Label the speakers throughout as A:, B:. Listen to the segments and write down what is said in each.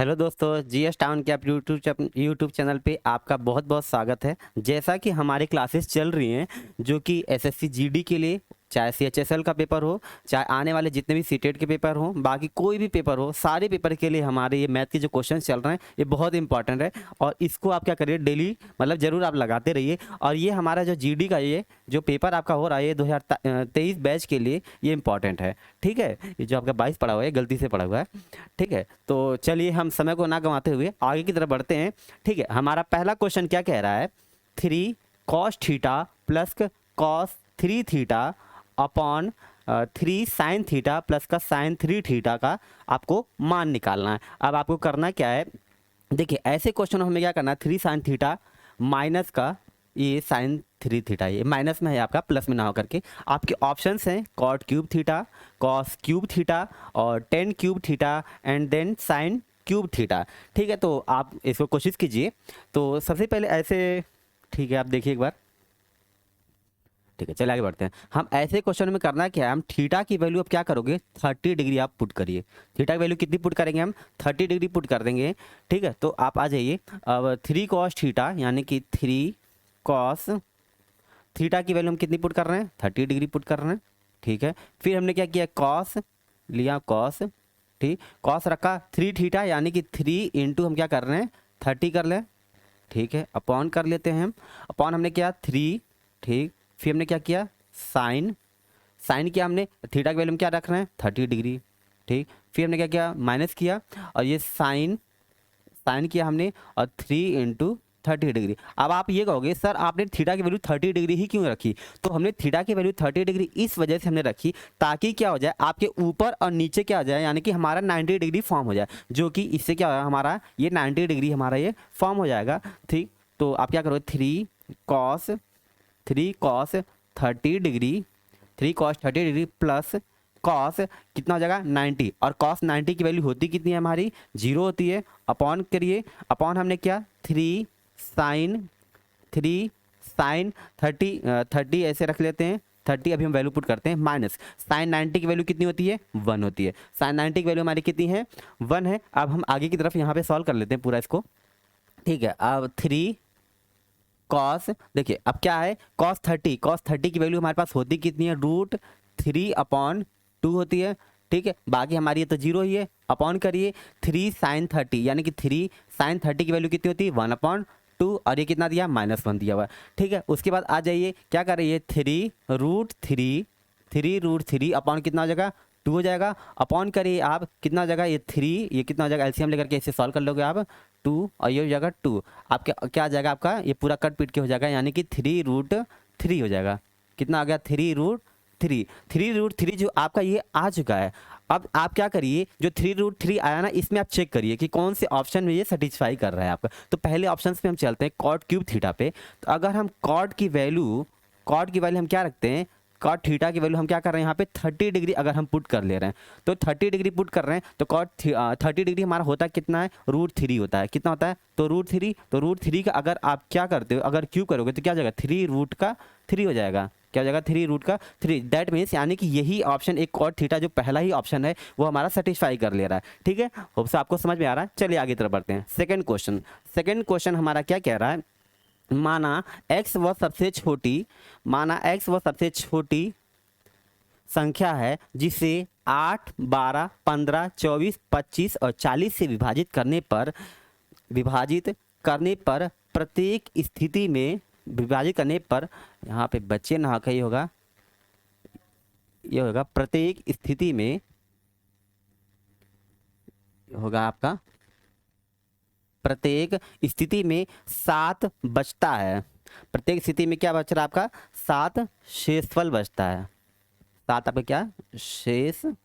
A: Hello दोस्तों, GS town के आप यूट्यूब चैनल पे आपका बहुत बहुत स्वागत है। जैसा कि हमारी क्लासेस चल रही हैं जो कि एसएससी जीडी के लिए, चाहे सीएचएसएल का पेपर हो, चाहे आने वाले जितने भी सीटेट के पेपर हो, बाकी कोई भी पेपर हो, सारे पेपर के लिए हमारे ये मैथ के जो क्वेश्चन चल रहे हैं ये बहुत इंपॉर्टेंट है। और इसको आप क्या करिए, डेली मतलब ज़रूर आप लगाते रहिए। और ये हमारा जो जीडी का ये जो पेपर आपका हो रहा है ये 2023 बैच के लिए ये इंपॉर्टेंट है। ठीक है, ये जो आपका 22 पड़ा हुआ है गलती से पड़ा हुआ है। ठीक है, तो चलिए हम समय को ना गंवाते हुए आगे की तरफ बढ़ते हैं। ठीक है, हमारा पहला क्वेश्चन क्या कह रहा है, 3 cos theta plus cos 3 theta upon 3 sin theta plus का sin 3 थीटा का आपको मान निकालना है। अब आपको करना क्या है, देखिए ऐसे क्वेश्चन हमें क्या करना है, 3 sin थीटा माइनस का ये sin 3 थीटा, ये माइनस में है आपका, प्लस में ना हो करके आपके ऑप्शंस हैं cot cube theta, cos cube theta और tan cube theta and then sin cube theta. ठीक है, तो आप इसको कोशिश कीजिए। तो सबसे पहले ऐसे, ठीक है आप देखिए एक बार। ठीक है, चलिए आगे बढ़ते हैं। हम ऐसे क्वेश्चन में करना क्या है, हम थीटा की वैल्यू अब क्या करोगे, 30 डिग्री आप पुट करिए। थीटा की वैल्यू कितनी पुट करेंगे हम, 30 डिग्री पुट कर देंगे। ठीक है, तो आप आ जाइए। अब 3 cos थीटा यानी कि 3 cos थीटा की वैल्यू हम कितनी पुट कर रहे हैं, 30 डिग्री पुट कर रहे हैं। ठीक है, फिर हमने क्या किया, कॉस लिया, कॉस, ठीक, कॉस रखा 3 थीटा यानी कि 3 इंटू हम क्या कर रहे हैं 30 कर लें। ठीक है, अपॉन कर लेते हैं हम, अपॉन हमने किया 3। ठीक, फिर हमने क्या किया, साइन, साइन किया हमने, थीटा की वैल्यू हम क्या रख रहे हैं 30 डिग्री। ठीक, फिर हमने क्या किया, माइनस किया और ये साइन, साइन किया हमने और 3 इंटू 30 डिग्री। अब आप ये कहोगे सर आपने थीटा की वैल्यू 30 डिग्री ही क्यों रखी, तो हमने थीटा की वैल्यू 30 डिग्री इस वजह से हमने रखी ताकि क्या हो जाए, आपके ऊपर और नीचे क्या हो जाए, यानी कि हमारा 90 डिग्री फॉर्म हो जाए, जो कि इससे क्या होगा, हमारा ये 90 डिग्री हमारा ये फॉर्म हो जाएगा। ठीक, तो आप क्या करोगे, 3 cos 30 degree, 3 cos 30 degree plus cos कितना हो जाएगा 90, और कॉस 90 की वैल्यू होती कितनी है हमारी, 0 होती है। अपॉन करिए, अपॉन हमने क्या 3 साइन 30 ऐसे रख लेते हैं, 30 अभी हम वैल्यू पुट करते हैं, माइनस साइन 90 की वैल्यू कितनी होती है, 1 होती है। साइन 90 की वैल्यू हमारी कितनी है, 1 है। अब हम आगे की तरफ यहाँ पे सॉल्व कर लेते हैं पूरा इसको। ठीक है, अब 3 कॉस, देखिए अब क्या है, cos 30 की वैल्यू हमारे पास होती कितनी है, √3/2 होती है। ठीक है, बाकी हमारी ये तो 0 ही है। अपॉन करिए 3 sin 30 यानी कि 3 sin 30 की वैल्यू कितनी होती है 1/2, और ये कितना दिया, -1 दिया हुआ है। ठीक है, उसके बाद आ जाइए क्या कर रही है, 3√3 अपॉन कितना हो जाएगा 2 हो जाएगा। अपॉन करिए आप कितना हो जाएगा, ये 3, ये कितना हो जाएगा, एलसीएम लेकर के इसे सॉल्व कर लोगे आप, 2 और ये हो जाएगा 2। आप क्या आ जाएगा आपका, ये पूरा कट पीट के हो जाएगा, यानी कि 3√3 हो जाएगा। कितना आ गया, 3√3 जो आपका ये आ चुका है। अब आप क्या करिए, जो 3√3 आया ना, इसमें आप चेक करिए कि कौन से ऑप्शन में ये सेटिस्फाई कर रहा है आपका। तो पहले ऑप्शन पे हम चलते हैं, कॉट क्यूब थीटा पे। तो अगर हम कॉट की वैल्यू हम क्या रखते हैं, कॉट थीटा की वैल्यू हम क्या कर रहे हैं यहाँ पे 30 डिग्री अगर हम पुट कर ले रहे हैं, तो 30 डिग्री पुट कर रहे हैं, तो कॉट 30 डिग्री हमारा होता है कितना है, √3 होता है। कितना होता है, तो √3 का अगर आप क्या करते हो, अगर क्यूब करोगे तो क्या हो जाएगा, 3√3 हो जाएगा। क्या हो जाएगा, 3√3। दैट मीन्स यानी कि यही ऑप्शन, एक कॉट थीटा जो पहला ही ऑप्शन है वो हमारा सेटिस्फाई कर ले रहा है। ठीक है, होप से आपको समझ में आ रहा है। चलिए आगे तरफ बढ़ते हैं। सेकंड क्वेश्चन हमारा क्या कह रहा है, माना x वह सबसे छोटी संख्या है जिसे 8, 12, 15, 24, 25 और 40 से विभाजित करने पर प्रत्येक स्थिति में यहाँ पे बच्चे ना का ये होगा प्रत्येक स्थिति में होगा आपका, प्रत्येक स्थिति में 7 बचता है। प्रत्येक स्थिति में क्या बच रहा है आपका, 7 शेषफल बचता है। 7 आपका क्या, शेषफल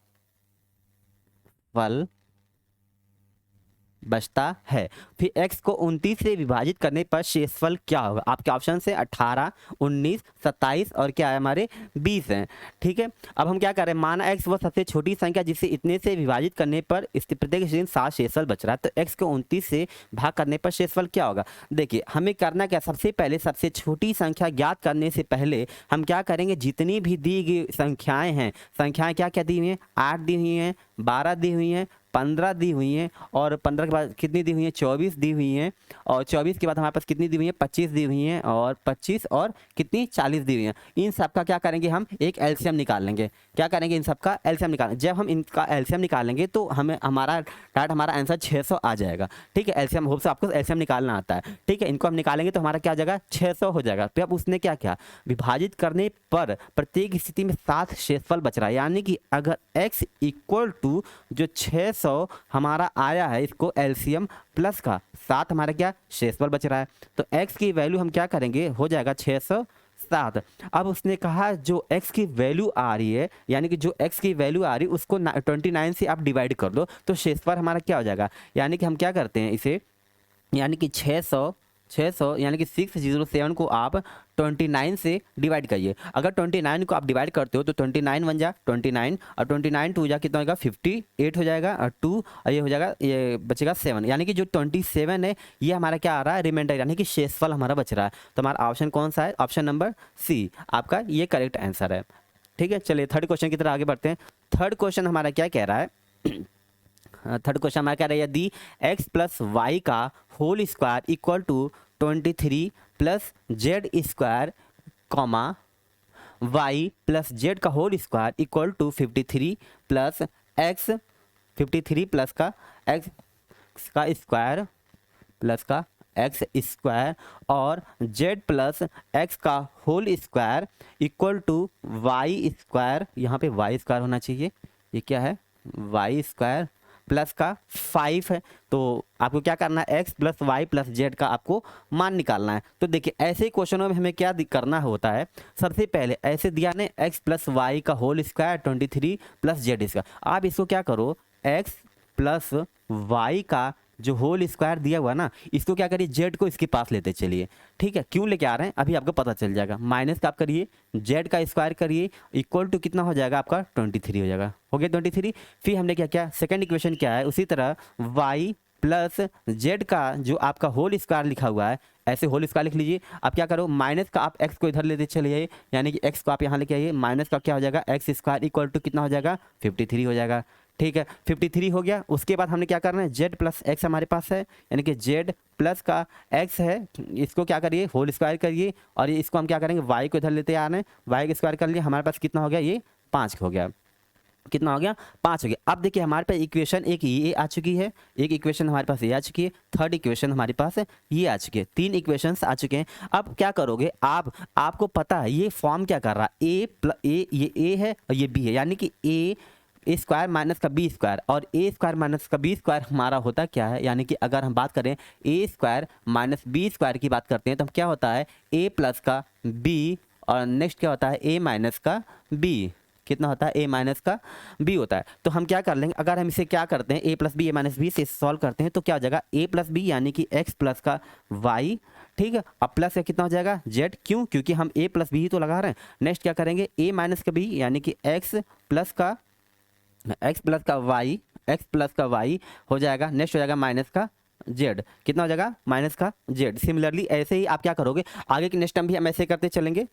A: बचता है। फिर x को 29 से विभाजित करने पर शेषफल क्या होगा, आपके ऑप्शन से 18, 19, 27 और क्या है हमारे 20 हैं। ठीक है, अब हम क्या कर रहे हैं, माना x वो सबसे छोटी संख्या जिसे इतने से विभाजित करने पर प्रत्येक स्थिति में 7 शेषफल बच रहा है, तो x को 29 से भाग करने पर शेषफल क्या होगा। देखिए हमें करना क्या, सबसे पहले सबसे छोटी संख्या ज्ञात करने से पहले हम क्या करेंगे, जितनी भी दी गई संख्याएं हैं, संख्याएं क्या क्या दी हुई हैं, 8 दी हुई हैं, 12 दी हुई हैं, 15 दी हुई हैं, और 15 के बाद कितनी दी हुई हैं, 24 दी हुई हैं, और 24 के बाद हमारे पास कितनी दी हुई हैं, 25 दी हुई हैं, और 25 और कितनी 40 दी हुई हैं। इन सब का क्या करेंगे, हम एक एलसीएम निकाल लेंगे। क्या करेंगे, इन सब का एलसीएम निकाल। जब हम इनका एलसीएम निकालेंगे तो हमें हमारा आंसर 600 आ जाएगा। ठीक है, एलसीएम होप से आपको एलसीएम निकालना आता है। ठीक है, इनको हम निकालेंगे तो हमारा क्या हो जाएगा, 600 हो जाएगा। तो अब उसने क्या किया, विभाजित करने पर प्रत्येक स्थिति में 7 शेषफल बच रहा है, यानी कि अगर x इक्वल टू जो 600 हमारा आया है, इसको एलसीएम प्लस का 7 हमारा क्या शेषफल बच रहा है, तो x की वैल्यू हम क्या करेंगे, हो जाएगा 607। अब उसने कहा जो x की वैल्यू आ रही है, यानी कि जो x की वैल्यू आ रही है उसको 29 से आप डिवाइड कर दो, तो शेषफल हमारा क्या हो जाएगा। यानी कि हम क्या करते हैं इसे, यानी कि 600 यानी कि 607 को आप 29 से डिवाइड करिए। अगर 29 को आप डिवाइड करते हो तो 29 बन जा 29, और 29 टू जा कितना होगा, 58 हो जाएगा, और 2 और ये हो जाएगा, ये बचेगा 7, यानी कि जो 27 है ये हमारा क्या आ रहा है, रिमाइंडर, यानी कि शेषफल हमारा बच रहा है। तो हमारा ऑप्शन कौन सा है, ऑप्शन नंबर सी आपका ये करेक्ट आंसर है। ठीक है, चलिए थर्ड क्वेश्चन की तरफ आगे बढ़ते हैं। थर्ड क्वेश्चन हमारा क्या कह रहा है, थर्ड क्वेश्चन हमारा क्या रहा है, यदि x प्लस वाई का whole square equal to 23 plus Z square comma y plus Z का whole square equal to 53 plus x 53 plus का एक्स का स्क्वायर प्लस का एक्स स्क्वायर और जेड प्लस एक्स का whole square equal to y square, यहाँ पे Y square होना चाहिए, ये क्या है, वाई स्क्वायर प्लस का 5 है। तो आपको क्या करना है, x plus Y plus Z का आपको मान निकालना है। तो देखिए ऐसे ही क्वेश्चनों में हमें क्या करना होता है, सबसे पहले ऐसे दिया ने x प्लस वाई का whole square 23 plus Z square, आप इसको क्या करो, x प्लस वाई का जो होल स्क्वायर दिया हुआ ना, इसको क्या करिए, जेड को इसके पास लेते चलिए। ठीक है, क्यों लेके आ रहे हैं अभी आपको पता चल जाएगा। माइनस का आप करिए, जेड का स्क्वायर करिए, इक्वल टू कितना हो जाएगा आपका 23 हो जाएगा, हो गया 23। फिर हमने क्या किया, सेकंड इक्वेशन क्या है, उसी तरह y प्लस जेड का जो आपका होल स्क्वायर लिखा हुआ है, ऐसे होल स्क्वायर लिख लीजिए। आप क्या करो, माइनस का आप x को इधर लेते चलिए, यानी कि x को आप यहाँ लेके आइए, माइनस का क्या हो जाएगा, एक्स स्क्वायर इक्वल टू कितना हो जाएगा 53 हो जाएगा। ठीक है, 53 हो गया। उसके बाद हमने क्या करना है, z प्लस एक्स हमारे पास है, यानी कि z प्लस का x है, इसको क्या करिए होल स्क्वायर करिए, और ये इसको हम क्या करेंगे, y को इधर लेते आ रहे हैं, y का स्क्वायर कर लिए, हमारे पास कितना हो गया, ये 5 हो गया, कितना हो गया 5 हो गया। अब देखिए हमारे पास इक्वेशन एक ये आ चुकी है, एक इक्वेशन हमारे पास ये आ चुकी है, थर्ड इक्वेशन हमारे पास ये आ चुकी है, 3 इक्वेशंस आ चुके हैं। अब क्या करोगे आप, आपको पता है ये फॉर्म क्या कर रहा है, ए प्लस ए, ये ए है और ये बी है, यानी कि ए स्क्वायर माइनस का बी स्क्वायर, और ए स्क्वायर माइनस का बी स्क्वायर हमारा होता क्या है, यानी कि अगर हम बात करें ए स्क्वायर माइनस बी स्क्वायर की बात करते हैं तो क्या होता है, ए प्लस का बी, और नेक्स्ट क्या होता है, ए माइनस का बी, कितना होता है, ए माइनस का बी होता है। तो हम क्या कर लेंगे, अगर हम इसे क्या करते हैं, ए प्लस बी ए माइनस बी से सॉल्व करते हैं तो क्या हो जाएगा, ए प्लस बी यानी कि एक्स प्लस का वाई, ठीक है, अब प्लस का कितना हो जाएगा जेड, क्यों, क्योंकि हम ए प्लस बी ही तो लगा रहे हैं। नेक्स्ट क्या करेंगे, ए माइनस का बी यानी कि एक्स प्लस का वाई हो जाएगा, नेक्स्ट हो जाएगा माइनस का जेड, कितना हो जाएगा माइनस का जेड। सिमिलरली ऐसे ही आप क्या करोगे, आगे के नेक्स्ट टाइम भी हम ऐसे करते चलेंगे।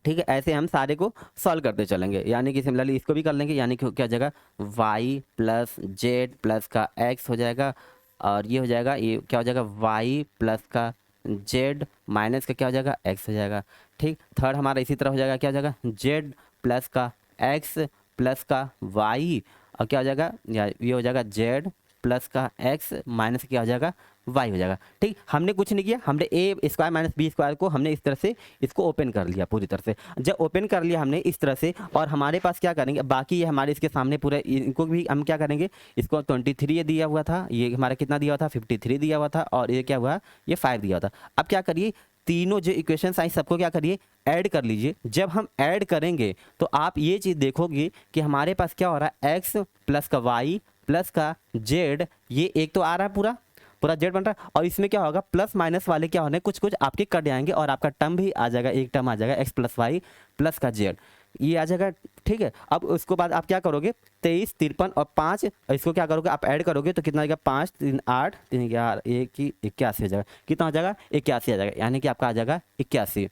A: ठीक है, ऐसे हम सारे को सॉल्व करते चलेंगे, यानी कि सिमिलरली इसको भी कर लेंगे, यानी कि क्या हो जाएगा y प्लस जेड प्लस का x हो जाएगा, और ये हो जाएगा, ये क्या हो जाएगा y प्लस का z माइनस का क्या हो जाएगा x हो जाएगा। ठीक, थर्ड हमारा इसी तरह हो जाएगा, क्या हो जाएगा z प्लस का x प्लस का y, और क्या हो जाएगा, ये हो जाएगा z प्लस का x माइनस क्या हो जाएगा y हो जाएगा। ठीक, हमने कुछ नहीं किया, हमने ए स्क्वायर माइनस बी स्क्वायर को हमने इस तरह से इसको ओपन कर लिया पूरी तरह से। जब ओपन कर लिया हमने इस तरह से, और हमारे पास क्या करेंगे, बाकी ये हमारे इसके सामने पूरे इनको भी हम क्या करेंगे, इसको 23 ये दिया हुआ था, ये हमारा कितना दिया हुआ था 53 दिया हुआ था, और ये क्या हुआ, ये 5 दिया हुआ था। अब क्या करिए, तीनों जो इक्वेशंस आई सबको क्या करिए ऐड कर लीजिए। जब हम ऐड करेंगे तो आप ये चीज़ देखोगे कि हमारे पास क्या हो रहा है, एक्स प्लस का वाई प्लस का जेड, ये एक तो आ रहा है पूरा जेड बन रहा है, और इसमें क्या होगा प्लस माइनस वाले क्या होने, कुछ कुछ आपके कट जाएंगे, और आपका टर्म भी आ जाएगा, एक टर्म आ जाएगा एक्स प्लस वाई प्लस का जेड, ये आ जाएगा। ठीक है, अब उसके बाद आप क्या करोगे, 23 53 और 5, इसको क्या करोगे आप ऐड करोगे तो कितना आ जाएगा, 5 3 8 3 11 1 81 हो जाएगा, कितना हो जाएगा 81 आ जाएगा, यानी कि आपका आ जाएगा 81।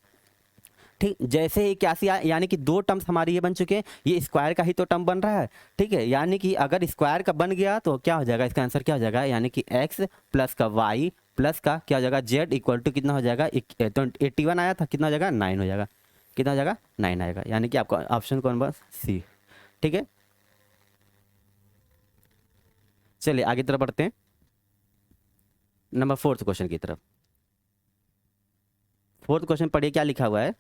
A: ठीक, जैसे ही 81 आया यानी कि दो टर्म्स हमारी ये बन चुके हैं, ये स्क्वायर का ही तो टर्म बन रहा है, ठीक है, यानी कि अगर स्क्वायर का बन गया तो क्या हो जाएगा, इसका आंसर क्या हो जाएगा, यानी कि x प्लस का y प्लस का क्या हो जाएगा z इक्वल टू कितना हो जाएगा, तो 81 आया था, कितना हो जाएगा 9 हो जाएगा, कितना हो जाएगा 9 आएगा, यानी कि आपका ऑप्शन कौन बस सी। ठीक है, चलिए आगे तरफ बढ़ते हैं, नंबर 4th क्वेश्चन की तरफ। 4th क्वेश्चन पढ़िए क्या लिखा हुआ है।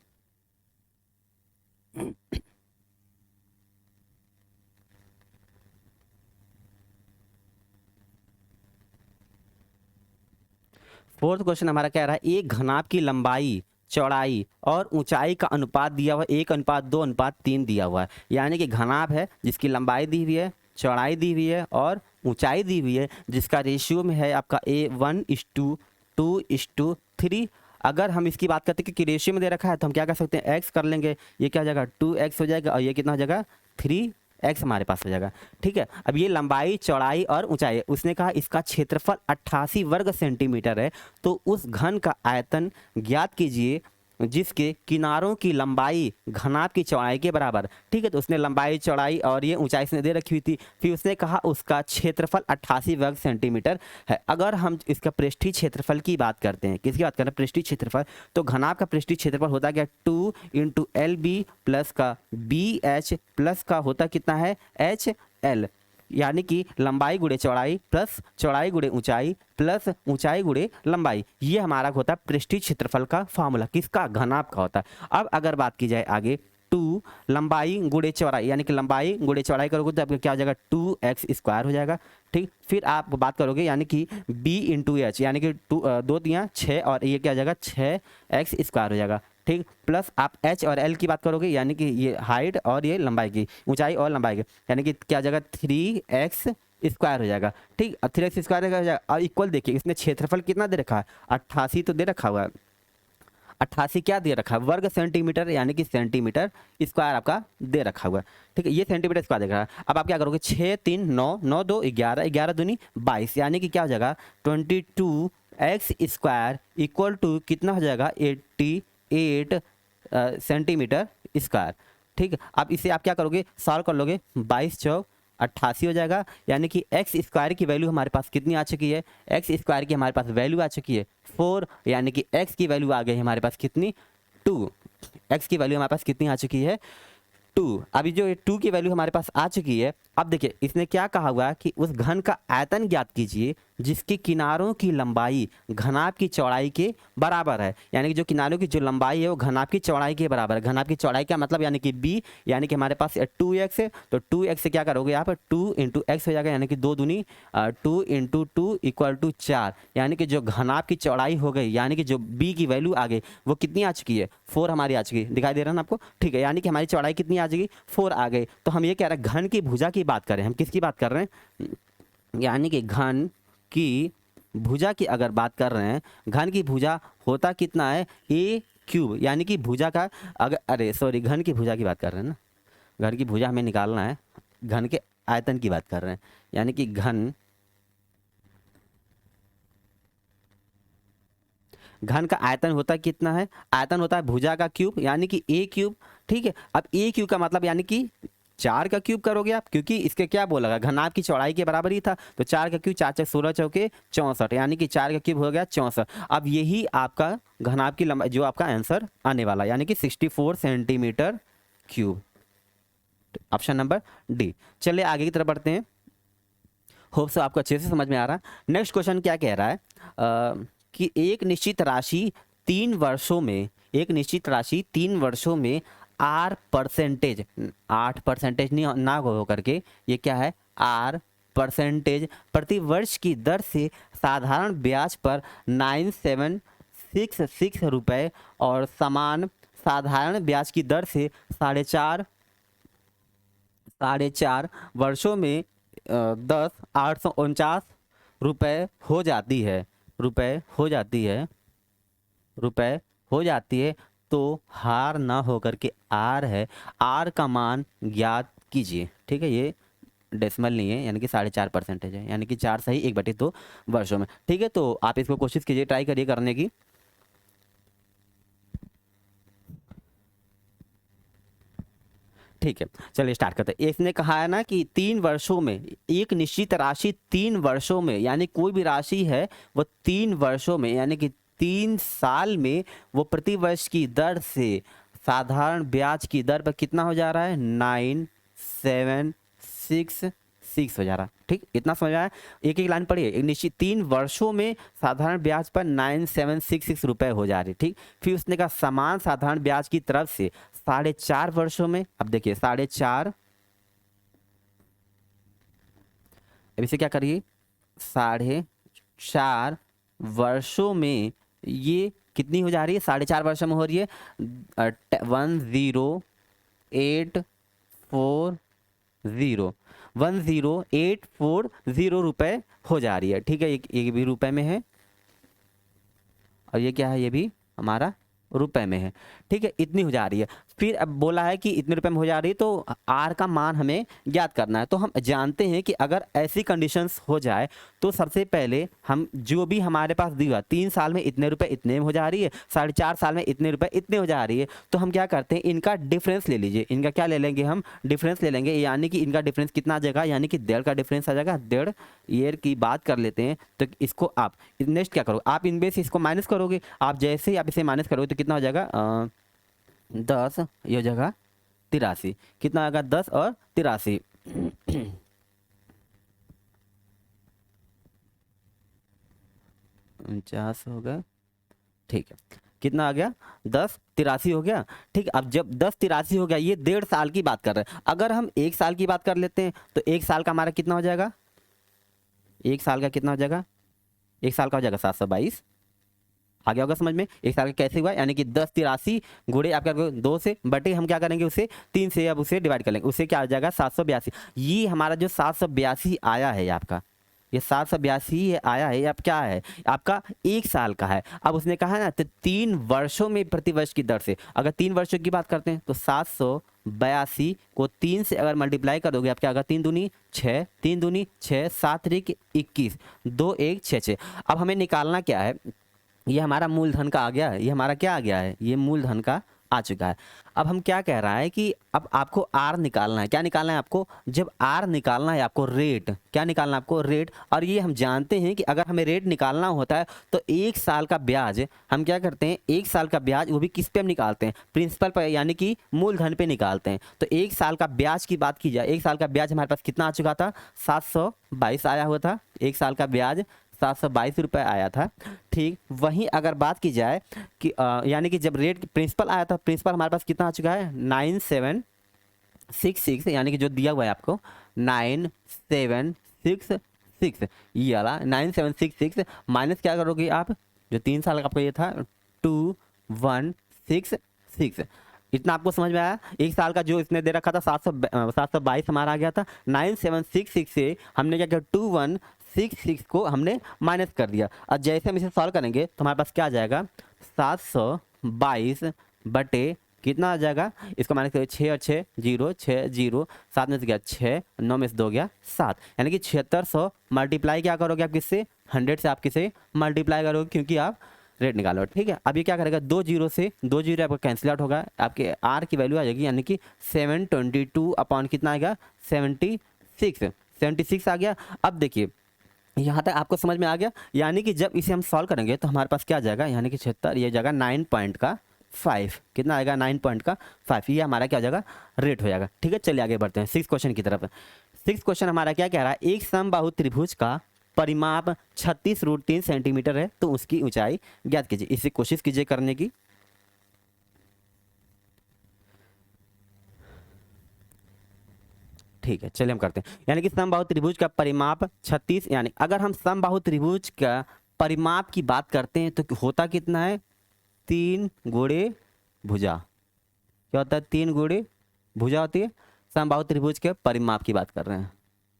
A: फोर्थ क्वेश्चन हमारा कह रहा है, एक घनाभ की लंबाई, चौड़ाई और ऊंचाई का अनुपात दिया हुआ है, 1:2:3 दिया हुआ है, यानी कि घनाभ है जिसकी लंबाई दी हुई है, चौड़ाई दी हुई है और ऊंचाई दी हुई है, जिसका रेशियो में है आपका 1:2:3। अगर हम इसकी बात करते हैं कि रेशियो में दे रखा है तो हम क्या कर सकते हैं, x कर लेंगे, ये क्या हो जाएगा 2x हो जाएगा और ये कितना हो जाएगा 3x हमारे पास हो जाएगा। ठीक है, अब ये लंबाई, चौड़ाई और ऊंचाई है, उसने कहा इसका क्षेत्रफल 88 वर्ग सेंटीमीटर है, तो उस घन का आयतन ज्ञात कीजिए जिसके किनारों की लंबाई घनाभ की चौड़ाई के बराबर। ठीक है, तो उसने लंबाई, चौड़ाई और ये ऊंचाई इसने दे रखी हुई थी, फिर उसने कहा उसका क्षेत्रफल 88 वर्ग सेंटीमीटर है। अगर हम इसका पृष्ठीय क्षेत्रफल की बात करते हैं, किसकी बात कर रहे हैं, पृष्ठीय क्षेत्रफल, तो घनाभ का पृष्ठीय क्षेत्रफल होता क्या 2 × LB प्लस का BH प्लस का होता कितना है HL, यानी कि लंबाई गुणे चौड़ाई प्लस चौड़ाई गुणे ऊंचाई प्लस ऊंचाई गुणे लंबाई, ये हमारा होता है पृष्ठीय क्षेत्रफल का फार्मूला, किसका, घनाभ का होता है। अब अगर बात की जाए आगे, 2 लंबाई गुणे चौड़ाई, यानी कि लंबाई गुणे चौड़ाई करोगे तो आपका क्या हो जाएगा 2x² हो जाएगा। ठीक, फिर आप बात करोगे यानी कि b × h, यानी कि 2 3 6 और ये क्या हो जाएगा 6x² हो जाएगा। ठीक, प्लस आप h और l की बात करोगे, यानी कि ये हाइट और ये लंबाई की, ऊंचाई और लंबाई की, यानी कि क्या हो जाएगा 3x² हो जाएगा। ठीक, 3x² हो जाएगा और इक्वल, देखिए इसने क्षेत्रफल कितना दे रखा है 88 तो दे रखा हुआ है, 88 क्या दे रखा है वर्ग सेंटीमीटर, यानी कि सेंटीमीटर स्क्वायर आपका दे रखा हुआ है। ठीक है, ये सेंटीमीटर स्क्वायर देख रहा है। अब आप क्या करोगे 6 3 9 9 2 11 11 दूनी 22, यानी कि क्या हो जाएगा 22x² इक्वल टू कितना हो जाएगा 88 सेंटीमीटर स्क्वायर। ठीक है, अब इसे आप क्या करोगे, सॉल्व कर लोगे, 22 चौक 88 हो जाएगा, यानी कि x² की वैल्यू हमारे पास कितनी आ चुकी है, x² की हमारे पास वैल्यू आ चुकी है 4, यानी कि x की वैल्यू आ गई हमारे पास कितनी 2, x की वैल्यू हमारे पास कितनी आ चुकी है 2। अभी जो 2 की वैल्यू हमारे पास आ चुकी है, अब देखिए इसने क्या कहा हुआ कि उस घन का आयतन ज्ञात कीजिए जिसके किनारों की लंबाई घनाभ की चौड़ाई के बराबर है, यानी कि जो किनारों की जो लंबाई है वो घनाभ की चौड़ाई के बराबर है। घनाभ की चौड़ाई का मतलब यानी कि b, यानी कि हमारे पास 2x है, तो 2x से क्या करोगे यहाँ पर 2 × x हो जाएगा, यानी कि 2 दूनी 2 × 2 = 4, यानी कि जो घनाभ की चौड़ाई हो गई, यानी कि जो b की वैल्यू आ गई वो कितनी आ चुकी है 4 हमारी आ चुकी है, दिखाई दे रहा है ना आपको। ठीक है, यानी कि हमारी चौड़ाई कितनी आ जाएगी 4 आ गई। तो हम ये कह रहे हैं घन की भुजा की बात करें, हम किसकी बात कर रहे हैं, यानी कि घन की भुजा की अगर बात कर रहे हैं, घन की भुजा होता कितना है a³, यानी कि भुजा का अगर, अरे सॉरी, घन की भुजा की बात कर रहे हैं ना, घन की भुजा हमें निकालना है, घन के आयतन की बात कर रहे हैं, यानी कि घन का आयतन होता कितना है, आयतन होता है भुजा का क्यूब, यानी कि a³। ठीक है, अब a³ का मतलब यानी कि 4 का क्यूब करोगे आप, क्योंकि इसके क्या बोला घनाभ की चौड़ाई के बराबर ही था, तो 4 का क्यूब 4 × 16 चौके 64, यानी कि 4 का क्यूब हो गया 64। अब यही आपका घनाभ की लंबाई जो आपका आंसर आने वाला, यानी कि 64 centimetre cube, option number D. चलिए आगे की तरफ बढ़ते हैं, होप सो आपको अच्छे से समझ में आ रहा है। नेक्स्ट क्वेश्चन क्या कह रहा है कि एक निश्चित राशि 3 वर्षों में, एक निश्चित राशि 3 वर्षों में 8% नहीं ना हो करके ये क्या है 8% प्रति वर्ष की दर से साधारण ब्याज पर 9766 रुपये और समान साधारण ब्याज की दर से 4.5 वर्षों में 10,849 रुपये हो जाती है, रुपये हो जाती है। तो हार ना होकर के आर है, आर का मान ज्ञात कीजिए। ठीक है, ये डेसिमल नहीं है, यानी कि 4.5% है, यानी कि 4 सही 1/2 वर्षों में। ठीक है, तो आप इसको कोशिश कीजिए, ट्राई करिए करने की। ठीक है, चलिए स्टार्ट करते हैं। इसने कहा है ना कि 3 वर्षों में एक निश्चित राशि 3 वर्षों में, यानी कोई भी राशि है वो 3 वर्षों में यानी कि 3 साल में वो प्रति वर्ष की दर से साधारण ब्याज की दर पर कितना हो जा रहा है, 9766 हो जा रहा है। ठीक, इतना समझ आया। एक एक लाइन पढ़िए। एक निश्चित 3 वर्षों में साधारण ब्याज पर 9766 रुपए हो जा रही। ठीक, फिर उसने कहा समान साधारण ब्याज की तरफ से 4.5 वर्षों में, अब देखिए 4.5, अब इसे क्या करिए, 4.5 वर्षों में ये कितनी हो जा रही है, 4.5 वर्षों में हो रही है 10840 रुपए हो जा रही है। ठीक है, ये भी रुपए में है और ये क्या है, ये भी हमारा रुपए में है। ठीक है, इतनी हो जा रही है। फिर अब बोला है कि इतने रुपए में हो जा रही है, तो आर का मान हमें ज्ञात करना है। तो हम जानते हैं कि अगर ऐसी कंडीशंस हो जाए तो सबसे पहले हम जो भी हमारे पास दिया 3 साल में इतने रुपए इतने में हो जा रही है, 4.5 साल में इतने रुपए इतने हो जा रही है, तो हम क्या करते हैं, इनका डिफरेंस ले लीजिए। इनका क्या ले लेंगे, हम डिफरेंस ले लेंगे, यानी कि इनका डिफरेंस कितना आ जाएगा, यानी कि 1.5 का डिफरेंस आ जाएगा। 1.5 ईयर की बात कर लेते हैं, तो इसको आप नेक्स्ट क्या करोगे, आप इनमें से इसको माइनस करोगे। आप जैसे ही आप इसे माइनस करोगे तो कितना हो जाएगा, 10, ये हो जाएगा 83। कितना आएगा, 10 और 83 49 हो गया। ठीक है, कितना आ गया, 1083 हो गया। ठीक, अब जब 1083 हो गया, ये 1.5 साल की बात कर रहे हैं। अगर हम 1 साल की बात कर लेते हैं तो 1 साल का हमारा कितना हो जाएगा, 1 साल का कितना हो जाएगा, 1 साल का हो जाएगा 722। आ गया होगा समझ में। 1 साल का कैसे हुआ, यानी कि 1083 गुणे आपका 2 से बटे हम क्या करेंगे उसे 3 से, अब उसे डिवाइड कर लेंगे, उससे क्या आ जाएगा 782। ये हमारा जो 782 आया है आपका, ये 782 आया है, अब क्या है आपका 1 साल का है। अब उसने कहा ना तो 3 वर्षों में प्रतिवर्ष की दर से, अगर 3 वर्षों की बात करते हैं तो 782 को 3 से अगर मल्टीप्लाई करोगे आप क्या होगा, 3 दूनी 6, 3 दूनी 6, 7 त्रिक 21, 2 1 6 6। अब हमें निकालना क्या है, ये हमारा मूलधन का आ गया है, ये हमारा क्या आ गया है, ये मूलधन का आ चुका है। अब हम क्या कह रहा है कि अब आपको आर निकालना है। क्या निकालना है आपको, जब आर निकालना है आपको रेट, क्या निकालना है आपको, रेट। और ये हम जानते हैं कि अगर हमें रेट निकालना होता है तो 1 साल का ब्याज हम क्या करते हैं, 1 साल का ब्याज वो भी किस पे हम निकालते हैं, प्रिंसिपल पर, यानी कि मूलधन पे निकालते हैं। तो 1 साल का ब्याज की बात की जाए, 1 साल का ब्याज हमारे पास कितना आ चुका था, 722 आया हुआ था। 1 साल का ब्याज 722 रुपये आया था। ठीक, वहीं अगर बात की जाए कि यानी कि जब रेट प्रिंसिपल आया था, प्रिंसिपल हमारे पास कितना आ चुका है, 9766, यानी कि जो दिया हुआ है आपको 9766, ये वाला 9766 माइनस क्या करोगे आप, जो 3 साल का आपको ये था 2166। इतना आपको समझ में आया। 1 साल का जो इसने दे रखा था 722 हमारा आ गया था, 9766 से हमने क्या किया, 2166 को हमने माइनस कर दिया। और जैसे हम इसे सॉल्व करेंगे तो हमारे पास क्या आ जाएगा, 722 बटे कितना आ जाएगा, इसको माइनस करिए, 6 और 6 0, 6 0, 7 में से गया 6, 9 में से 2 गया 7, यानी कि 7600 मल्टीप्लाई क्या करोगे आप किससे, 100 से आप किसे मल्टीप्लाई करोगे, क्योंकि आप रेट निकालो। ठीक है, अब ये क्या करेगा, 2 जीरो से 2 जीरो आपका कैंसिल आउट होगा, आपके आर की वैल्यू आ जाएगी, यानी कि 722 अपॉन कितना आएगा, 76 आ गया। अब देखिए यहाँ तक आपको समझ में आ गया, यानी कि जब इसे हम सॉल्व करेंगे तो हमारे पास क्या आ जाएगा, यानी कि 76, ये जाएगा 9.5, कितना आएगा 9.5, ये हमारा क्या हो जाएगा, रेट हो जाएगा। ठीक है, चलिए आगे बढ़ते हैं 6 क्वेश्चन की तरफ। 6 क्वेश्चन हमारा क्या कह रहा है, एक समबाहु त्रिभुज का परिमाप 36√3 सेंटीमीटर है, तो उसकी ऊंचाई ज्ञात कीजिए। इसे कोशिश कीजिए करने की। ठीक है, चलिए हम करते हैं। यानी कि समबाहु त्रिभुज का परिमाप 36, यानी अगर हम समबाहु त्रिभुज का परिमाप की बात करते हैं तो होता कितना है, 3 गुणे भुजा। क्या होता है, 3 गुणे भुजा होती है। समबाहु त्रिभुज के परिमाप की बात कर रहे हैं।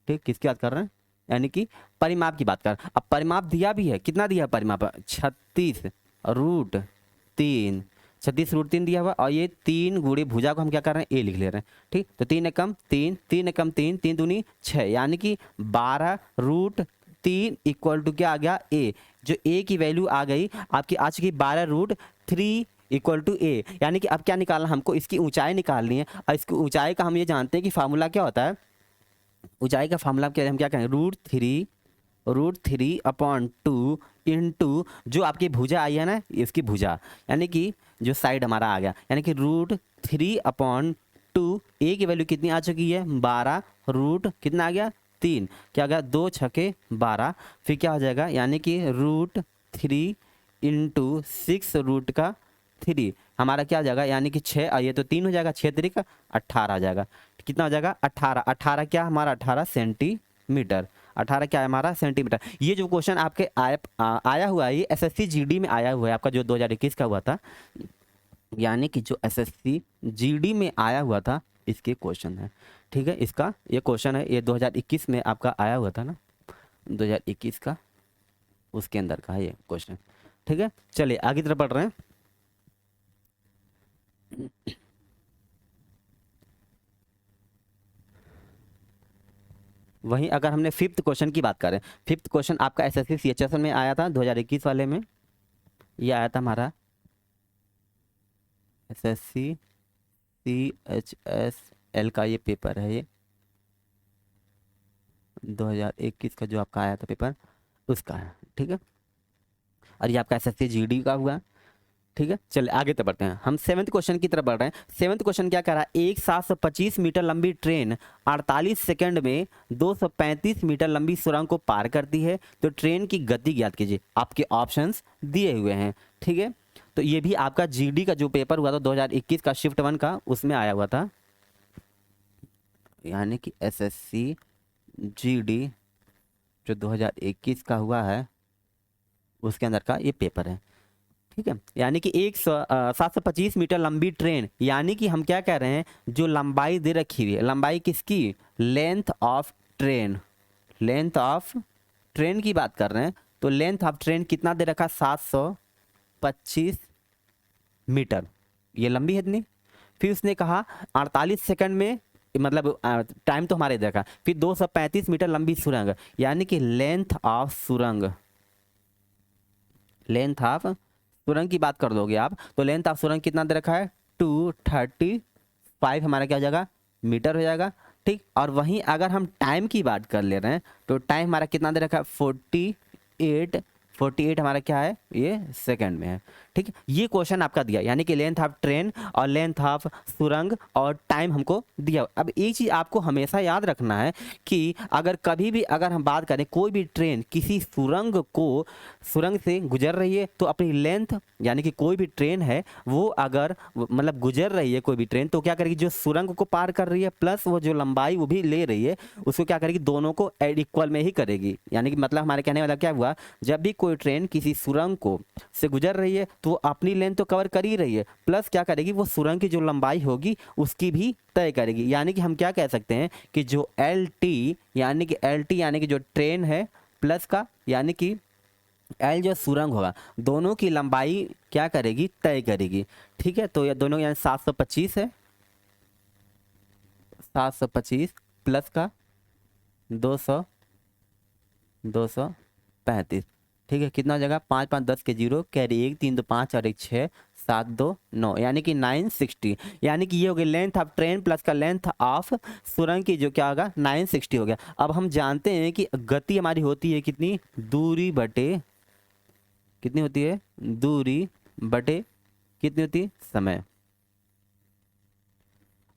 A: ठीक, किसकी बात कर रहे हैं, यानी कि परिमाप की बात कर। अब परिमाप दिया भी है, कितना दिया है परिमाप, 36√3, 36√3 दिया हुआ, और ये 3 गुणे भुजा को हम क्या कर रहे हैं, ए लिख ले रहे हैं। ठीक, तो 3 एकम 3, 3 एकम 3, 3 दूनी 6, यानी कि 12√3 इक्वल टू क्या आ गया, ए। जो ए की वैल्यू आ गई आपकी, आ चुकी 12√3 इक्वल टू ए, यानी कि अब क्या निकालना हमको, इसकी ऊंचाई निकालनी है। और इसकी ऊंचाई का हम ये जानते हैं कि फार्मूला क्या होता है, ऊंचाई का फार्मूला क्या, हम क्या कहें, root three upon two into जो आपकी भुजा आई है ना, इसकी भुजा, यानी कि जो साइड हमारा आ गया, यानी कि रूट 3/2, ए की वैल्यू कितनी आ चुकी है 12, रूट कितना आ गया 3, क्या आ गया 2 छके 12, फिर क्या हो जाएगा, यानी कि रूट 3 इंटू 6√3 हमारा क्या आ जाएगा, यानी कि 6, ये तो 3 हो जाएगा, 6×3 18 आ जाएगा। कितना हो जाएगा 18, 18 क्या हमारा 18 सेंटीमीटर, 18 क्या है हमारा सेंटीमीटर। ये जो क्वेश्चन आपके आया हुआ है, ये एसएससी जीडी में आया हुआ है आपका, जो 2021 का हुआ था, यानी कि जो एसएससी जीडी में आया हुआ था इसके क्वेश्चन है। ठीक है, इसका ये क्वेश्चन है, ये 2021 में आपका आया हुआ था ना, 2021 का, उसके अंदर का है ये क्वेश्चन। ठीक है, चलिए आगे तरफ बढ़ रहे हैं। वहीं अगर हमने फिफ्थ क्वेश्चन की बात करें, फिफ्थ क्वेश्चन आपका एसएससी सीएचएसएल में आया था 2021 वाले में, ये आया था हमारा एसएससी सीएचएसएल का ये पेपर है, ये 2021 का जो आपका आया था पेपर उसका है। ठीक है, और ये आपका एसएससी जीडी का हुआ। ठीक है, चलिए आगे तो बढ़ते हैं, हम सेवन्थ क्वेश्चन की तरफ बढ़ रहे हैं। सेवन्थ क्वेश्चन क्या कह रहा है, एक 725 मीटर लंबी ट्रेन 48 सेकंड में 235 मीटर लंबी सुरंग को पार करती है, तो ट्रेन की गति ज्ञात कीजिए। आपके ऑप्शंस दिए हुए हैं। ठीक है, तो ये भी आपका जीडी का जो पेपर हुआ था 2021 का शिफ्ट 1 का, उसमें आया हुआ था, यानी कि एसएससी जीडी जो 2021 का हुआ है उसके अंदर का ये पेपर है। ठीक है, यानी कि 725 मीटर लंबी ट्रेन, यानी कि हम क्या कह रहे हैं, जो लंबाई दे रखी हुई है, लंबाई किसकी, length of train, length of train की बात कर रहे हैं, तो लेंथ ऑफ ट्रेन कितना दे रखा, 725 मीटर, ये लंबी है इतनी। फिर उसने कहा 48 सेकंड में, मतलब टाइम तो हमारे देखा, फिर 235 मीटर लंबी सुरंग, यानी कि लेंथ ऑफ सुरंग, लेंथ ऑफ सुरंग की बात कर दोगे आप, तो लेंथ ऑफ सुरंग कितना दे रखा है, 235 हमारा क्या हो जाएगा, मीटर हो जाएगा। ठीक, और वहीं अगर हम टाइम की बात कर ले रहे हैं, तो टाइम हमारा कितना दे रखा है, 48 हमारा क्या है, ये सेकंड में है। ठीक है, ये क्वेश्चन आपका दिया, यानी कि लेंथ ऑफ ट्रेन और लेंथ ऑफ सुरंग और टाइम हमको दिया। अब एक चीज़ आपको हमेशा याद रखना है कि अगर कभी भी अगर हम बात करें, कोई भी ट्रेन किसी सुरंग से गुजर रही है, तो अपनी लेंथ, यानी कि कोई भी ट्रेन है वो अगर मतलब गुजर रही है कोई भी ट्रेन, तो क्या करेगी, जो सुरंग को पार कर रही है प्लस वो जो लंबाई वो भी ले रही है, उसको क्या करेगी, दोनों को इक्वल में ही करेगी। यानी कि मतलब हमारे कहने वाला क्या हुआ, जब भी कोई ट्रेन किसी सुरंग को से गुजर रही है तो वो अपनी लेंथ तो कवर कर ही रही है, प्लस क्या करेगी, वो सुरंग की जो लंबाई होगी उसकी भी तय करेगी। यानी कि हम क्या कह सकते हैं कि जो LT यानी कि जो ट्रेन है प्लस का, यानी कि L जो सुरंग होगा, दोनों की लंबाई क्या करेगी, तय करेगी। ठीक है, तो ये दोनों यानी 725 है, 725 प्लस का 235। ठीक है, कितना हो जाएगा, 5 5 10 के 0, कैरी 1 3 2 5 और 1 6 7 2 9, यानी कि 960। यानी कि ये हो गया लेंथ ऑफ ट्रेन प्लस का लेंथ ऑफ सुरंग की जो क्या होगा 960 हो गया। अब हम जानते हैं कि गति हमारी होती है कितनी, दूरी बटे कितनी होती है, दूरी बटे कितनी होती है, समय।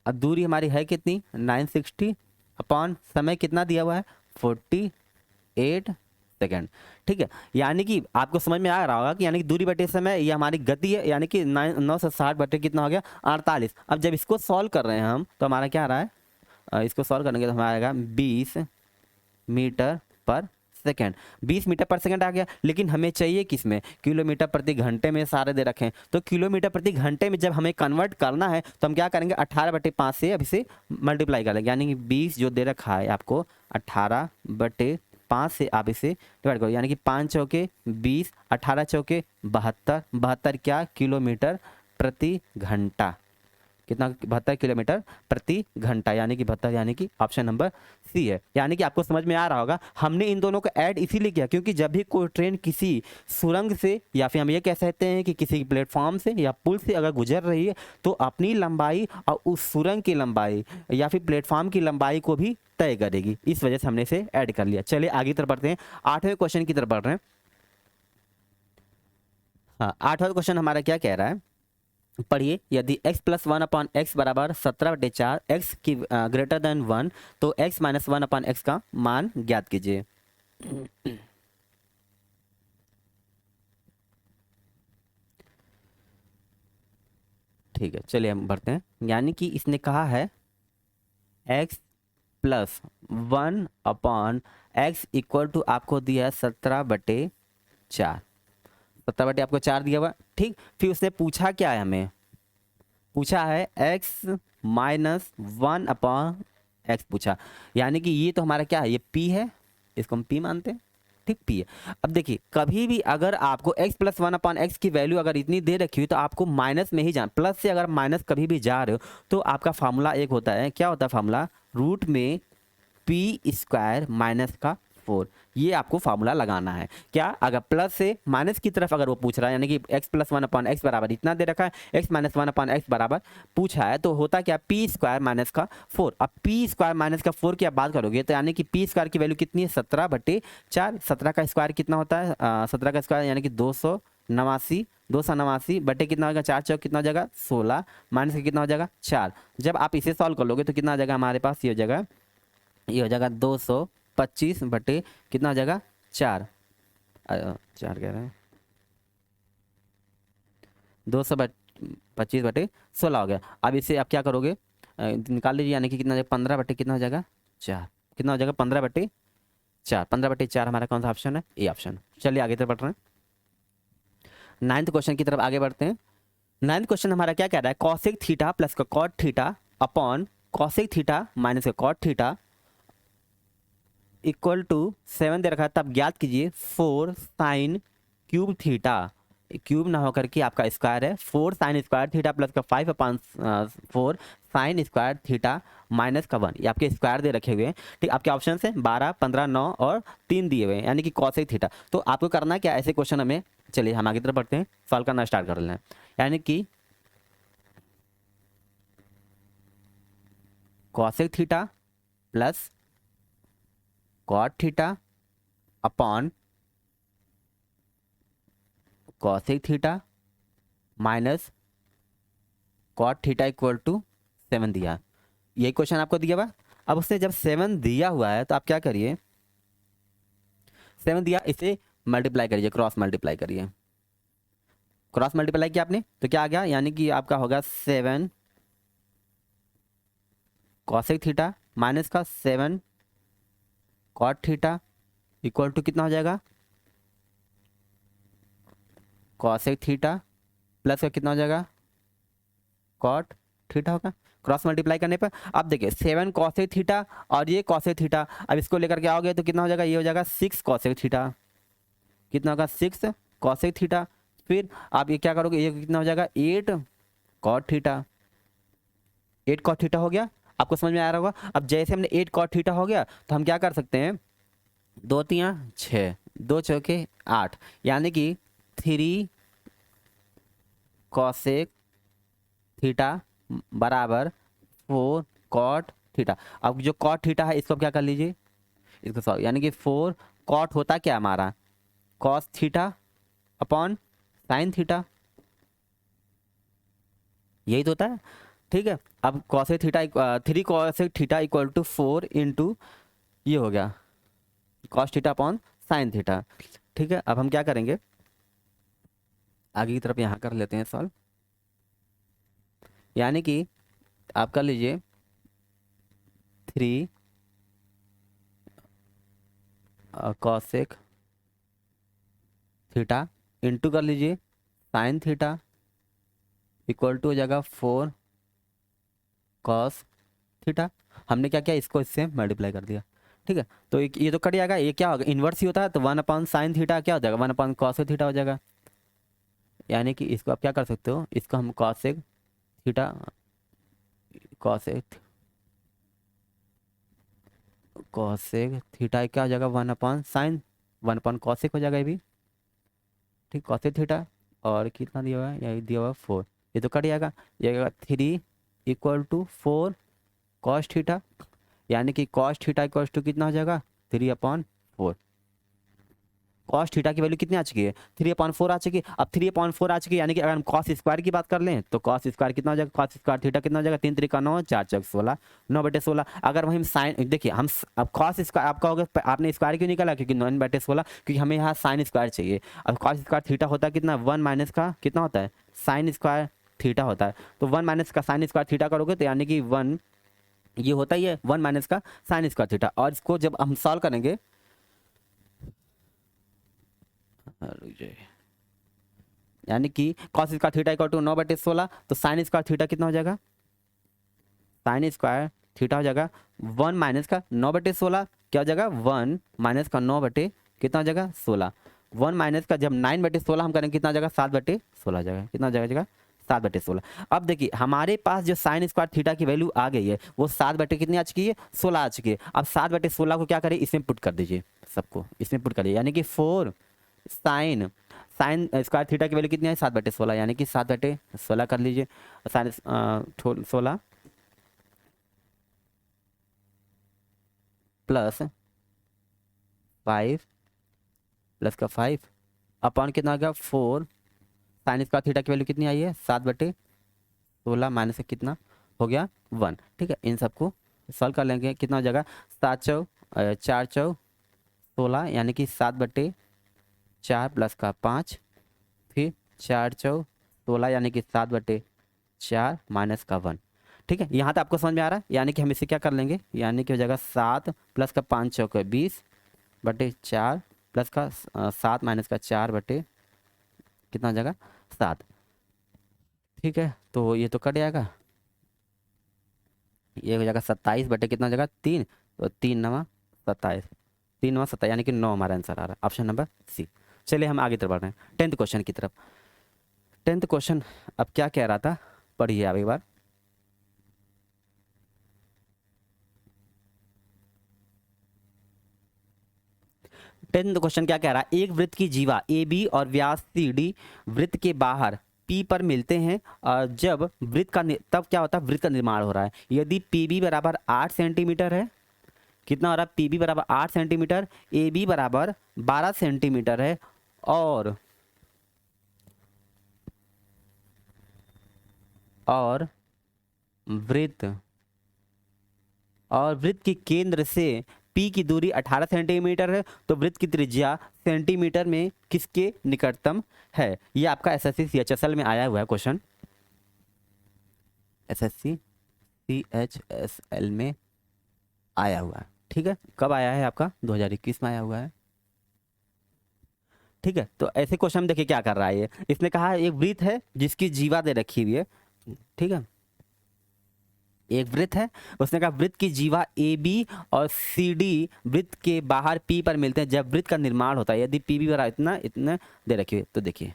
A: अब दूरी हमारी है कितनी 960 अपॉन समय कितना दिया हुआ है 48 सेकेंड। ठीक है, यानी कि आपको समझ में आ रहा होगा कि यानी कि दूरी बटे समय ये हमारी गति है, यानी कि 9 से 60 बटे कितना हो गया 48। अब जब इसको सॉल्व कर रहे हैं हम, तो हमारा क्या आ रहा है, इसको सॉल्व करेंगे तो हमारा आएगा 20 मीटर पर सेकेंड, 20 मीटर पर सेकेंड आ गया। लेकिन हमें चाहिए किस में, किलोमीटर प्रति घंटे में सारे दे रखे हैं, तो किलोमीटर प्रति घंटे में जब हमें कन्वर्ट करना है तो हम क्या करेंगे 18/5 से अब इसे मल्टीप्लाई कर लेंगे, यानी कि 20 जो दे रखा है आपको 18/5 से आप इसे डिवाइड करो, यानी कि 5 चौके 20, 18 चौके 72, 72 क्या किलोमीटर प्रति घंटा। कितना 72 किलोमीटर प्रति घंटा, यानी कि 72, यानी कि ऑप्शन नंबर सी है। यानी कि आपको समझ में आ रहा होगा, हमने इन दोनों को ऐड इसीलिए किया क्योंकि जब भी कोई ट्रेन किसी सुरंग से या फिर हम ये कह सकते हैं कि किसी प्लेटफॉर्म से या पुल से अगर गुजर रही है तो अपनी लंबाई और उस सुरंग की लंबाई या फिर प्लेटफॉर्म की लंबाई को भी तय करेगी, इस वजह से हमने इसे ऐड कर लिया। चलिए आगे तरफ बढ़ते हैं, 8वें क्वेश्चन की तरफ बढ़ रहे हैं। हाँ, 8वां क्वेश्चन हमारा क्या कह रहा है, पढ़िए। यदि x प्लस 1/x बराबर 17/4 x की ग्रेटर देन 1 तो x माइनस 1/x का मान ज्ञात कीजिए। ठीक है, चलिए हम बढ़ते हैं। यानी कि इसने कहा है x plus 1/x equal to आपको दिया है 17/4, 17 बटे आपको 4 दिया हुआ, ठीक। फिर उसने पूछा क्या है, हमें पूछा है x माइनस 1/x पूछा, यानी कि ये तो हमारा क्या है, ये p है, इसको हम p मानते हैं, ठीक, p है। अब देखिए कभी भी अगर आपको x प्लस 1/x की वैल्यू अगर इतनी दे रखी हुई तो आपको माइनस में ही जाना, प्लस से अगर माइनस कभी भी जा रहे हो तो आपका फार्मूला एक होता है, क्या होता है फार्मूला, रूट में p² माइनस का 4, ये आपको फार्मूला लगाना है। क्या, अगर प्लस से माइनस की तरफ अगर वो पूछ रहा है, यानी कि x प्लस 1/x बराबर इतना दे रखा है, x माइनस 1/x बराबर पूछा है, तो होता क्या, p² माइनस का 4। अब p² माइनस का 4 की आप बात करोगे तो यानी कि p² की वैल्यू कितनी है, 17/4। 17 का स्क्वायर कितना होता है, 17 का स्क्वायर यानी कि 289, 289 बटे कितना हो जाएगा, 4 चौक कितना हो जाएगा 16, माइनस का कितना हो जाएगा 4। जब आप इसे सॉल्व कर लोगे तो कितना आ जाएगा हमारे पास, ये हो जाएगा 225 बटे कितना हो जाएगा 4, 4 कह रहे हैं, 225 बटे 16 हो गया। अब इसे आप क्या करोगे, निकाल लीजिए, यानी कि कितना हो जाएगा 15 बटे कितना हो जाएगा 4, कितना हो जाएगा 15/4, 15/4 हमारा कौन सा ऑप्शन है, ए ऑप्शन। चलिए आगे तरफ बढ़ रहे हैं, 9th क्वेश्चन की तरफ आगे बढ़ते हैं। 9th क्वेश्चन हमारा क्या कह रहा है, कॉसेक थीटा प्लस का cot theta upon cosec theta minus का कॉट थीटा इक्वल टू 7 दे रखा है, तब ज्ञात कीजिए 4 साइन क्यूब थीटा, क्यूब ना होकर के आपका स्क्वायर है, 4 साइन स्क्वायर थीटा प्लस का 5/4 साइन स्क्वायर थीटा माइनस का 1, ये आपके स्क्वायर दे रखे हुए हैं, ठीक। आपके ऑप्शन है 12, 15, 9 और 3 दिए हुए हैं, यानी कि कॉसेक थीटा। तो आपको करना क्या, ऐसे क्वेश्चन हमें, चलिए हम आगे तरफ बढ़ते हैं, सॉल्व करना स्टार्ट कर लें। यानी कि cosec theta plus cot theta upon cosec theta minus cot theta equal to 7 दिया, यही क्वेश्चन आपको दिया हुआ। अब उसने जब 7 दिया हुआ है तो आप क्या करिए, 7 दिया, इसे मल्टीप्लाई करिए, क्रॉस मल्टीप्लाई करिए, क्रॉस मल्टीप्लाई किया आपने तो क्या आ गया, यानी कि आपका होगा 7 कॉसेक थीटा माइनस का 7 कॉट थीटा इक्वल टू कितना हो जाएगा, कॉसेक थीटा प्लस का कितना हो जाएगा कॉट थीटा होगा, क्रॉस मल्टीप्लाई करने पर। अब देखिए 7 कॉसेक थीटा और ये कॉसेक थीटा, अब इसको लेकर के आओगे तो कितना हो जाएगा, ये हो जाएगा 6 कॉसेक थीटा, कितना होगा 6 कॉसेक थीटा। फिर आप ये क्या करोगे, ये कितना हो जाएगा 8 कॉट थीटा, 8 कॉट थीटा हो गया, आपको समझ में आ रहा होगा। अब जैसे हमने 8 कॉट थीटा हो गया तो हम क्या कर सकते हैं, 2 तियाँ 6, 2 चौके 8, यानी कि 3 कॉसेक थीटा बराबर 4 कॉट थीटा। अब जो कॉट थीटा है इसको क्या कर लीजिए, इसको सॉल्व, यानी कि 4 कॉट होता क्या हमारा, cos theta upon sine theta, यही तो होता है, ठीक है। अब cosec theta 3 cosec theta equal to 4 into ये हो गया cos theta upon sine theta, ठीक है। अब हम क्या करेंगे, आगे की तरफ यहाँ कर लेते हैं सॉल्व, यानी कि आप कर लीजिए 3 कॉसेक थीटा इंटू कर लीजिए साइन थीटा इक्वल टू हो जाएगा 4 कॉस थीटा। हमने क्या किया, इसको इससे मल्टीप्लाई कर दिया, ठीक है। तो ये तो कट जाएगा, ये क्या होगा इन्वर्स ही होता है, तो 1/sin थीटा क्या हो जाएगा 1/cos थीटा हो जाएगा, यानी कि इसको आप क्या कर सकते हो, इसको हम cosec theta cosec cosec theta क्या हो जाएगा 1/sin 1/cosec हो जाएगा ये भी, ठीक, कॉसेक थीटा। और कितना दिया हुआ है, यही दिया हुआ है 4, ये तो कट जाएगा, ये 3 = 4 कॉस थीटा, यानी कि कॉस थीटा इक्वल टू कितना हो जाएगा 3/4। कॉस थीटा की वैल्यू कितनी आ चुकी है 3/4 आ चुकी है। अब 3/4 आ चुकी है, यानी कि अगर हम कॉस स्क्वायर की बात कर लें तो कॉस स्क्वायर कितना हो जाएगा, कॉस स्क्वायर थीटा कितना हो जाएगा 3 3 9 4 4 16 9/16। अगर वही हम साइन देखिए हम अब कॉस स्क्वायर आपका होगा, आपने स्क्वायर क्यों निकाला, क्योंकि 9/16, क्योंकि हमें यहाँ साइन स्क्वायर चाहिए। अब कॉस स्क्वायर थीटा होता है कितना 1 माइनस का कितना होता है साइन स्क्वायर थीटा होता है, तो 1 माइनस का साइन स्क्वायर थीटा करोगे तो यानी कि 1 ये होता ही है 1 माइनस का साइन स्क्वायर थीटा। और इसको जब हम सॉल्व करेंगे, रुक जाइए, यानी कि cos square theta equal to 9/16, तो साइन स्क्वायर थीटा कितना हो जाएगा, साइन स्क्वायर थीटा हो जाएगा 1 माइनस का 9/16, क्या हो जाएगा 1 माइनस का 9 बटे कितना हो जाएगा 16, 1 माइनस का जब 9/16 हम करेंगे कितना हो जाएगा 7/16 हो जाएगा, कितना हो जाएगा 7/16। अब देखिए हमारे पास जो साइन स्क्वायर थीटा की वैल्यू आ गई है वो 7 बटे कितनी आ चुकी है 16 आ चुकी है। अब 7/16 को क्या करें, इसमें पुट कर दीजिए, सबको इसमें पुट करिए, यानी कि 4 साइन साइन स्क्वायर थीटा की वैल्यू कितनी है 7/16, यानी कि 7/16 कर लीजिए, साइन 16 प्लस 5 प्लस का 5 अपॉन कितना आ गया 4 साइन स्क्वायर थीटा की वैल्यू कितनी आई है 7/16 माइनस कितना हो गया 1, ठीक है। इन सबको सॉल्व कर लेंगे, कितना हो जाएगा 7 4 16, यानी कि 7/4 प्लस का 5, फिर 4 4 16, यानी कि 7/4 माइनस का 1, ठीक है। यहाँ तक आपको समझ में आ रहा है, यानी कि हम इसे क्या कर लेंगे, यानी कि हो जाएगा 7 प्लस का 5 चौके 20/4 प्लस का 7 माइनस का 4 बटे कितना हो जाएगा 7, ठीक है। तो ये तो कट जाएगा, ये हो जाएगा 27 बटे कितना हो जाएगा 3, तो 3 9 27, 3 9 27, यानी कि 9 हमारा आंसर आ रहा है, ऑप्शन नंबर सी। चलिए हम आगे तरफ बढ़ रहे हैं 10th क्वेश्चन की तरफ। 10th क्वेश्चन अब क्या कह रहा था, पढ़िए आप एक बार। 10th क्वेश्चन क्या कह रहा है, एक वृत्त की जीवा ए बी और व्यास सी डी वृत्त के बाहर पी पर मिलते हैं, और जब वृत्त का तब क्या होता है वृत्त का निर्माण हो रहा है। यदि पी बी बराबर 8 सेंटीमीटर है, कितना हो रहा है पी बी बराबर 8 सेंटीमीटर, ए बी बराबर 12 सेंटीमीटर है, और और वृत्त और वृत्त के केंद्र से P की दूरी 18 सेंटीमीटर है, तो वृत्त की त्रिज्या सेंटीमीटर में किसके निकटतम है। ये आपका एसएससी सीएचएसएल में आया हुआ है क्वेश्चन, एसएससी सीएचएसएल में आया हुआ है, ठीक है। कब आया है आपका 2021 में आया हुआ है, ठीक है। तो ऐसे क्वेश्चन देखिए क्या कर रहा है ये, इसने कहा एक वृत्त है जिसकी जीवा दे रखी हुई है, ठीक है, एक वृत्त है, उसने कहा वृत्त की जीवा ए बी और सी डी वृत्त के बाहर पी पर मिलते हैं जब वृत्त का निर्माण होता है। यदि पी बी बराबर इतना इतना दे रखिए, तो देखिए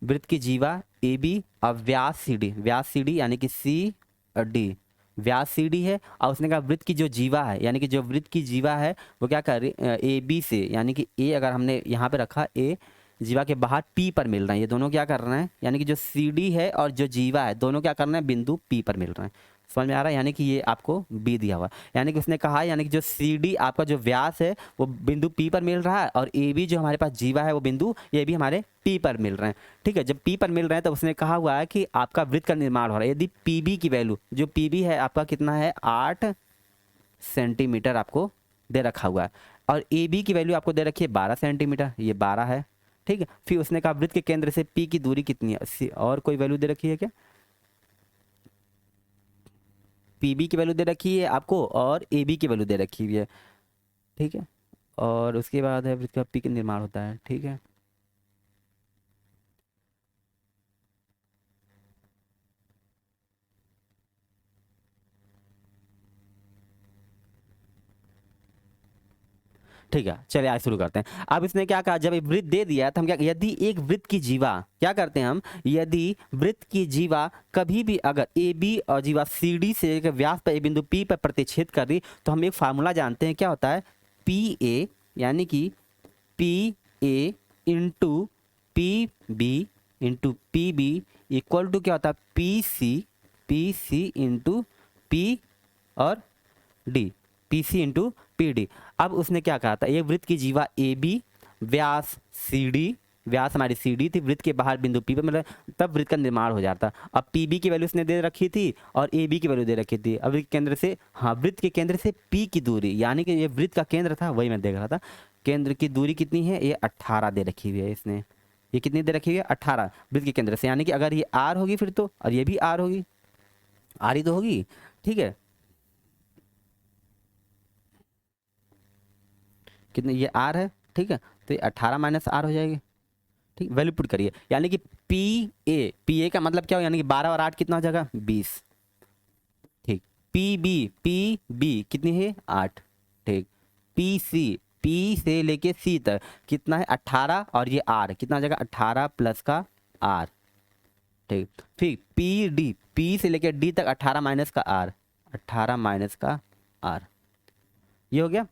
A: वृत्त की जीवा ए बी और व्यास सी डी यानी कि सी और डी, व्यास सी डी है, और उसने कहा वृत्त की जो जीवा है, यानी कि जो वृत्त की जीवा है वो क्या कर रही ए बी से, यानी कि ए अगर हमने यहाँ पे रखा ए जीवा के बाहर पी पर मिल रहे हैं, ये दोनों क्या कर रहे हैं, यानी कि जो सी डी है और जो जीवा है दोनों क्या कर रहे हैं बिंदु पी पर मिल रहे हैं। समझ में आ रहा है, यानी कि ये आपको बी दिया हुआ है, यानी कि उसने कहा यानी कि जो सी डी आपका जो व्यास है वो बिंदु पी पर मिल रहा है, और ए बी जो हमारे पास जीवा है वो बिंदु ये भी हमारे पी पर मिल रहे हैं, ठीक है। जब पी पर मिल रहे हैं तो उसने कहा हुआ है कि आपका वृत्त का निर्माण हो रहा है। यदि पी बी की वैल्यू जो पी बी है आपका कितना है 8 सेंटीमीटर आपको दे रखा हुआ है, और ए बी की वैल्यू आपको दे रखी है 12 सेंटीमीटर, ये 12 है, ठीक है। फिर उसने कहा वृत्त के केंद्र से पी की दूरी कितनी है 80, और कोई वैल्यू दे रखी है क्या, पी बी की वैल्यू दे रखी है आपको और ए बी की वैल्यू दे रखी हुई है, ठीक है। और उसके बाद है वृत्त का पी का निर्माण होता है, ठीक है। ठीक है, चलिए आज शुरू करते हैं। अब इसने क्या कहा, जब वृत्त दे दिया तो हम क्या, यदि एक वृत्त की जीवा क्या करते हैं हम, यदि वृत्त की जीवा कभी भी अगर ए बी और जीवा सी डी से व्यास पर ए बिंदु पी पर प्रतिच्छेद कर रही, तो हम एक फार्मूला जानते हैं, क्या होता है, पी ए यानी कि P A into P B equal to क्या होता है, पी सी इंटू पी और D, P C into P D. अब उसने क्या कहा था, एक वृत्त की जीवा A B, Vyas C D, व्यास हमारी सी डी थी, वृत्त के बाहर बिंदु पी पर, मतलब तब वृत्त का निर्माण हो जाता। अब पी बी की वैल्यू उसने दे रखी थी और ए बी की वैल्यू दे रखी थी। अब वृत्त केंद्र से, हाँ, वृत्त के केंद्र से पी की दूरी, यानी कि ये वृत्त का केंद्र था, वही मैं देख रहा था, केंद्र की दूरी कितनी है, ये 18 दे रखी हुई है इसने। ये कितनी दे रखी हुई है, 18 वृत्त के केंद्र से, यानी कि अगर ये आर होगी फिर तो, और ये भी आर होगी, आर ही तो होगी, ठीक है। कितने, ये आर है, ठीक है, तो ये 18 माइनस आर हो जाएगी, ठीक, वैल्यू पुट करिए, यानी कि पी ए का मतलब क्या हो, यानी कि 12 और 8 कितना हो जाएगा, 20, ठीक। पी बी कितनी है, 8, ठीक। पी से लेके सी तक कितना है, 18, और ये आर कितना हो जाएगा, 18 प्लस का आर, ठीक। फिर पी से लेके डी तक 18 माइनस का आर, 18 माइनस का आर, ये हो गया।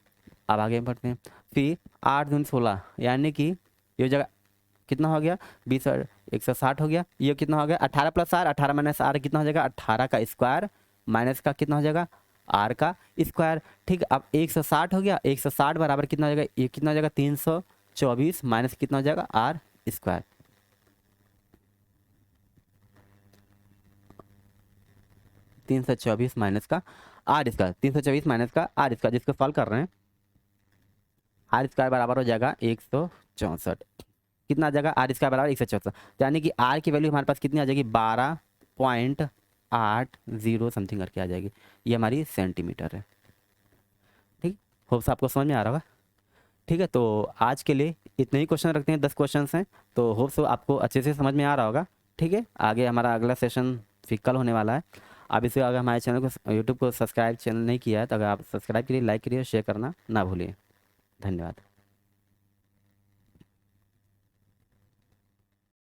A: अब आगे बढ़ते हैं, फिर 8 दूनी 16, यानी कि ये जगह कितना हो गया, 20 और 160 हो गया। ये कितना हो गया, 18 प्लस आर, 18 माइनस आर कितना हो जाएगा, 18 का स्क्वायर माइनस का कितना हो जाएगा, आर का स्क्वायर, ठीक। अब 160 हो गया, 160 बराबर कितना हो जाएगा, ये कितना हो जाएगा, 324 माइनस कितना हो जाएगा, आर स्क्वायर, 324 माइनस का आर स्क्वायर, 324 माइनस का आर स्क्वायर, जिसको सॉल्व कर रहे हैं, आर स्क्वायर बराबर हो जाएगा 164, कितना आ जाएगा, आर स्क्वायर बराबर 164, यानी कि आर की वैल्यू हमारे पास कितनी आ जाएगी, 12.80 समथिंग करके आ जाएगी, ये हमारी सेंटीमीटर है, ठीक। होप्स आपको समझ में आ रहा होगा, ठीक है। तो आज के लिए इतने ही क्वेश्चन रखते हैं, 10 क्वेश्चन हैं, तो होप्स आपको अच्छे से समझ में आ रहा होगा, ठीक है। आगे हमारा अगला सेशन फिर होने वाला है। आप इसे अगर हमारे चैनल को, यूट्यूब को सब्सक्राइब चैनल नहीं किया है, तो अगर आप सब्सक्राइब करिए, लाइक करिए, शेयर करना ना भूलिए। धन्यवाद।